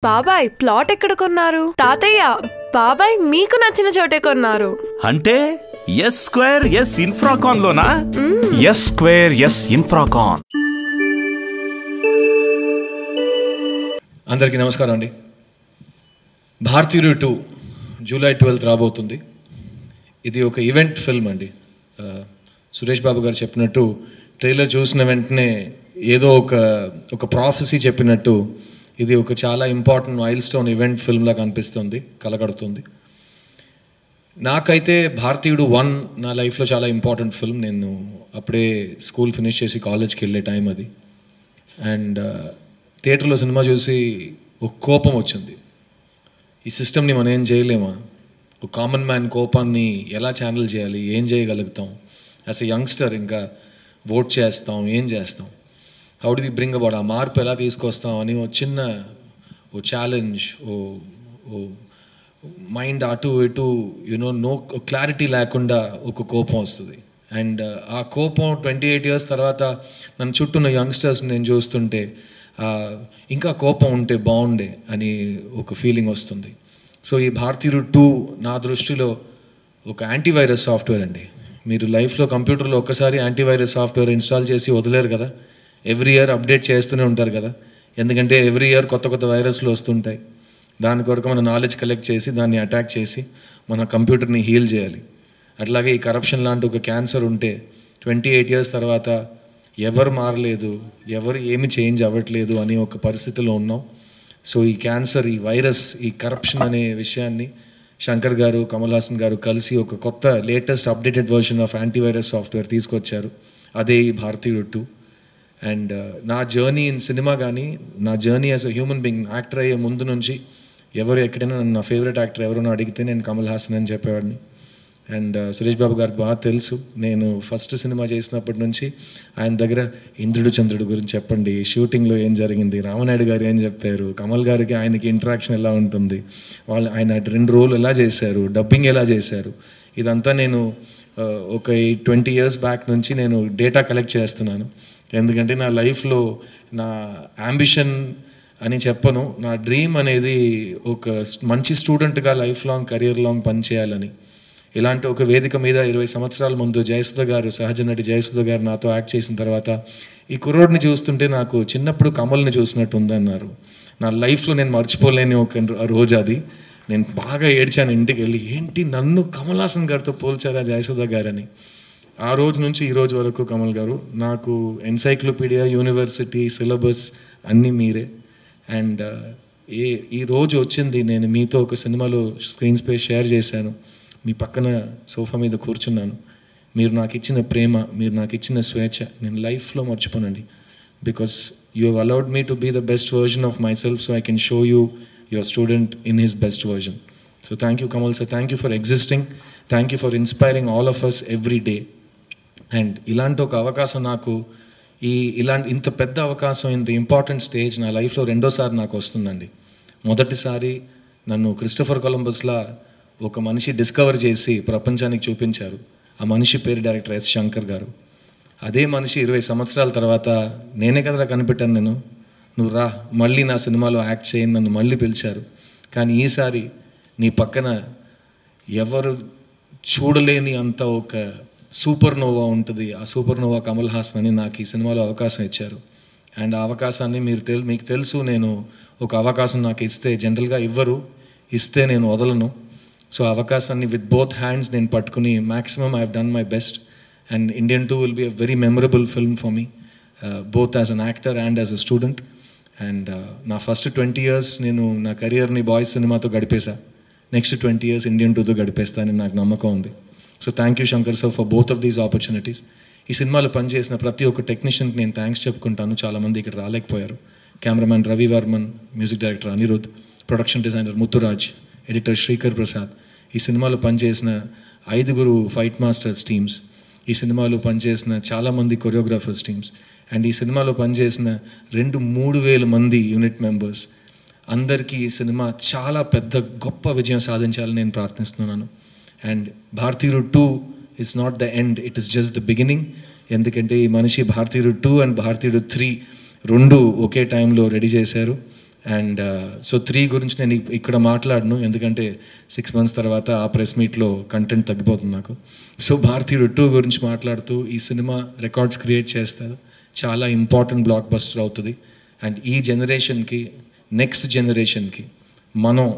బాబాయ్ ప్లాట్ ఎక్కడ కొన్నారు? తాతయ్య బాబాయ్ మీకు నచ్చిన చోటే కొన్నారు. అంటే ఎస్ స్క్వేర్ ఎస్ ఇన్ఫ్రాకాన్ లోనా? S square S Infracon. అందరికీ నమస్కారం అండి. భారతీయుడు 2 జూలై 12 రాబోతుంది. ఇది ఒక ఈవెంట్ ఫిల్మ్ అండి. సురేష్ బాబు గారు చెప్పినట్టు ట్రైలర్ చూసిన వెంటనే ఏదో ఒక ప్రాఫెసీ చెప్పినట్టు ఇది ఒక చాలా ఇంపార్టెంట్ మైల్ స్టోన్ ఈవెంట్ ఫిల్మ్లా కనిపిస్తుంది, కలగడుతుంది. నాకైతే భారతీయుడు 1 నా లైఫ్లో చాలా ఇంపార్టెంట్ ఫిల్మ్. నేను అప్పుడే స్కూల్ ఫినిష్ చేసి కాలేజ్కి వెళ్ళే టైం అది. అండ్ థియేటర్లో సినిమా చూసి ఒక కోపం వచ్చింది. ఈ సిస్టమ్ని మనం ఏం చేయలేమా? ఒక కామన్ మ్యాన్ కోపాన్ని ఎలా ఛానల్ చేయాలి? ఏం చేయగలుగుతాం? యాజ్ ఎ యంగ్స్టర్ ఇంకా ఓట్ చేస్తాం, ఏం చేస్తాం? How do we bring about ఆ మార్పు ఎలా తీసుకొస్తాం అని ఒక చిన్న ఛాలెంజ్, ఓ మైండ్ అటు ఇటు నో క్లారిటీ లేకుండా ఒక కోపం వస్తుంది. అండ్ ఆ కోపం 28 years తర్వాత నన్ను చుట్టూన్న యంగ్స్టర్స్ నేను చూస్తుంటే ఇంకా కోపం ఉంటే బాగుండే అని ఒక ఫీలింగ్ వస్తుంది. సో ఈ భారతీయుడు 2 నా దృష్టిలో ఒక యాంటీవైరస్ సాఫ్ట్వేర్ అండి. మీరు లైఫ్లో కంప్యూటర్లో ఒక్కసారి యాంటీవైరస్ సాఫ్ట్వేర్ ఇన్స్టాల్ చేసి వదిలేరు కదా, ఎవ్రీ ఇయర్ అప్డేట్ చేస్తూనే ఉంటారు కదా. ఎందుకంటే ఎవ్రీ ఇయర్ కొత్త వైరస్లు వస్తుంటాయి. దాని కొరకు మన నాలెడ్జ్ కలెక్ట్ చేసి దాన్ని అటాక్ చేసి మన కంప్యూటర్ని హీల్ చేయాలి. అట్లాగే ఈ కరప్షన్ లాంటి ఒక క్యాన్సర్ ఉంటే 28 years తర్వాత ఎవరు మారలేదు, ఎవరు ఏమి చేంజ్ అవ్వట్లేదు అని ఒక పరిస్థితిలో ఉన్నాం. సో ఈ క్యాన్సర్, ఈ వైరస్, ఈ కరప్షన్ అనే విషయాన్ని శంకర్ గారు, కమల్ హాసన్ గారు కలిసి ఒక కొత్త latest updated version of antivirus software తీసుకొచ్చారు. అదే ఈ భారతీయుడు 2. అండ్ నా జర్నీ ఇన్ సినిమా కానీ, నా journey as a human being, actor అయ్యే ముందు నుంచి ఎవరు ఎక్కడైనా నా ఫేవరెట్ యాక్టర్ ఎవరైనా అడిగితే నేను కమల్ హాసన్ అని చెప్పేవాడిని. అండ్ సురేష్ బాబు గారికి బాగా తెలుసు, నేను ఫస్ట్ సినిమా చేసినప్పటి నుంచి ఆయన దగ్గర ఇంద్రుడు చంద్రుడు గురించి చెప్పండి, షూటింగ్లో ఏం జరిగింది, రామనాయుడు గారు ఏం చెప్పారు, కమల్ గారికి ఆయనకి ఇంటరాక్షన్ ఎలా ఉంటుంది, ఆయన 2 roles ఎలా చేశారు, డబ్బింగ్ ఎలా చేశారు, ఇదంతా నేను ఒక 20 years బ్యాక్ నుంచి నేను డేటా కలెక్ట్ చేస్తున్నాను. ఎందుకంటే నా లైఫ్లో నా యాంబిషన్ అని చెప్పను, నా డ్రీమ్ అనేది ఒక మంచి స్టూడెంట్గా లైఫ్ లాంగ్, కెరియర్ లాంగ్ పనిచేయాలని. ఇలాంటి ఒక వేదిక మీద 20 సంవత్సరాల ముందు జయసుధ గారు, సహజ నటి జయసుధ గారు నాతో యాక్ట్ చేసిన తర్వాత ఈ కుర్రోడ్ని చూస్తుంటే నాకు చిన్నప్పుడు కమల్ని చూసినట్టు ఉందన్నారు. నా లైఫ్లో నేను మర్చిపోలేని ఒక రోజు అది. నేను బాగా ఏడ్చాను ఇంటికి వెళ్ళి, ఏంటి నన్ను కమల్ హాసన్ గారితో పోల్చారా జయసుధ గారని. ఆ రోజు నుంచి ఈ రోజు వరకు కమల్ గారు నాకు ఎన్సైక్లోపీడియా, యూనివర్సిటీ, సిలబస్ అన్నీ మీరే. అండ్ ఈ రోజు వచ్చింది, నేను మీతో ఒక సినిమాలో స్క్రీన్ స్పేస్ షేర్ చేశాను, మీ పక్కన సోఫా మీద కూర్చున్నాను. మీరు నాకు ఇచ్చిన ప్రేమ, మీరు నాకు ఇచ్చిన స్వేచ్ఛ నేను లైఫ్లో మర్చిపోనండి. Because you have allowed me to be the best version of myself, so I can show you your student in his best version. So thank you Kamal sir, thank you for existing, thank you for inspiring all of us every day. And ఇలాంటి ఒక అవకాశం నాకు, ఇంత పెద్ద అవకాశం, ఇంత important stage నా లైఫ్లో 2సారి నాకు వస్తుందండి. మొదటిసారి నన్ను క్రిస్టోఫర్ కొలంబస్లా ఒక మనిషి డిస్కవర్ చేసి ప్రపంచానికి చూపించారు. ఆ మనిషి పేరు డైరెక్టర్ ఎస్ శంకర్ గారు. అదే మనిషి 20 సంవత్సరాల తర్వాత నేనే కదరా కనిపెట్టాను, నువ్వు రా మళ్ళీ నా సినిమాలో యాక్ట్ చేయని నన్ను మళ్ళీ పిలిచారు. కానీ ఈసారి నీ పక్కన ఎవరు చూడలేని అంత ఒక సూపర్ నోవా ఉంటుంది. ఆ సూపర్ నోవా కమల్ హాసన్ అని నాకు ఈ సినిమాలో అవకాశం ఇచ్చారు. అండ్ ఆ అవకాశాన్ని మీకు తెలుసు, నేను ఒక అవకాశం నాకు ఇస్తే జనరల్గా ఇవ్వరు, ఇస్తే నేను వదలను. సో ఆ అవకాశాన్ని విత్ బోత్ హ్యాండ్స్ నేను పట్టుకుని maximum I have done my best. And Indian 2 will be a very memorable film for me, both as an actor and as a student. And నా ఫస్ట్ 20 years నేను నా కెరియర్ని boys సినిమాతో గడిపేశా. Next 20 years Indian 2తో గడిపేస్తానని నాకు నమ్మకం ఉంది. So thank you Shankar sir for both of these opportunities. ఈ సినిమాలో పనిచేసిన ప్రతి ఒక్క టెక్నీషియన్కి నేను థ్యాంక్స్ చెప్పుకుంటాను. చాలామంది ఇక్కడ రాలేకపోయారు. Cameraman Ravi Varman, music director Anirudh, production designer Muthuraj, editor Srikar Prasad, ఈ సినిమాలో పనిచేసిన 5 ఫైట్ మాస్టర్స్ టీమ్స్, ఈ సినిమాలో పనిచేసిన చాలామంది కొరియోగ్రాఫర్స్ టీమ్స్, అండ్ ఈ సినిమాలో పనిచేసిన 2-3 వేల మంది యూనిట్ మెంబర్స్ అందరికీ ఈ సినిమా చాలా పెద్ద గొప్ప విజయం సాధించాలని నేను ప్రార్థిస్తున్నాను. అండ్ భారతీయుడు 2 is not the end, it is just the beginning. ఎందుకంటే ఈ మనిషి భారతీయుడు 2 అండ్ భారతీయుడు 3 2 ఒకే టైంలో రెడీ చేశారు. అండ్ సో 3 గురించి నేను ఇక్కడ మాట్లాడను, ఎందుకంటే 6 months తర్వాత ఆ ప్రెస్ మీట్లో కంటెంట్ తగ్గిపోతుంది నాకు. సో భారతీయుడు 2 గురించి మాట్లాడుతూ ఈ సినిమా రికార్డ్స్ క్రియేట్ చేస్తారు, చాలా ఇంపార్టెంట్ బ్లాక్ బస్టర్ అవుతుంది. అండ్ ఈ జనరేషన్కి, నెక్స్ట్ జనరేషన్కి మనం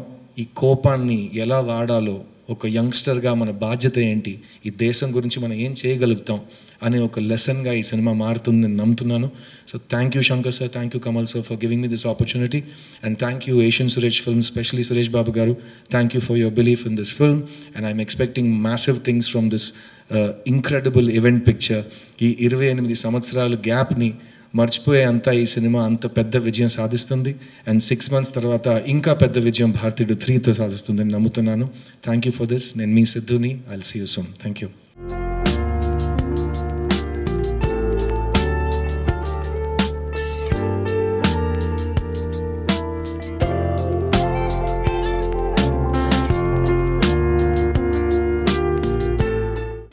ఈ కోపాన్ని ఎలా వాడాలో, ఒక యంగ్స్టర్గా మన బాధ్యత ఏంటి, ఈ దేశం గురించి మనం ఏం చేయగలుగుతాం అనే ఒక లెసన్గా ఈ సినిమా మారుతుంది నేను నమ్ముతున్నాను. So thank you Shankar sir, thank you Kamal sir for giving me this opportunity, and thank you Asian Suresh film, specially Suresh Babu గారు, thank you for your belief in this film, and I'm expecting massive things from this incredible event picture. ఈ 28 సంవత్సరాల గ్యాప్ని మర్చిపోయే అంతా ఈ cinema అంత పెద్ద విజయం సాధిస్తుంది. అండ్ 6 months తర్వాత ఇంకా పెద్ద విజయం భారతీయుడు 3తో సాధిస్తుందని నమ్ముతున్నాను. Thank you for this. నేను మీ సిద్ధుని. I'll see you soon. Thank you.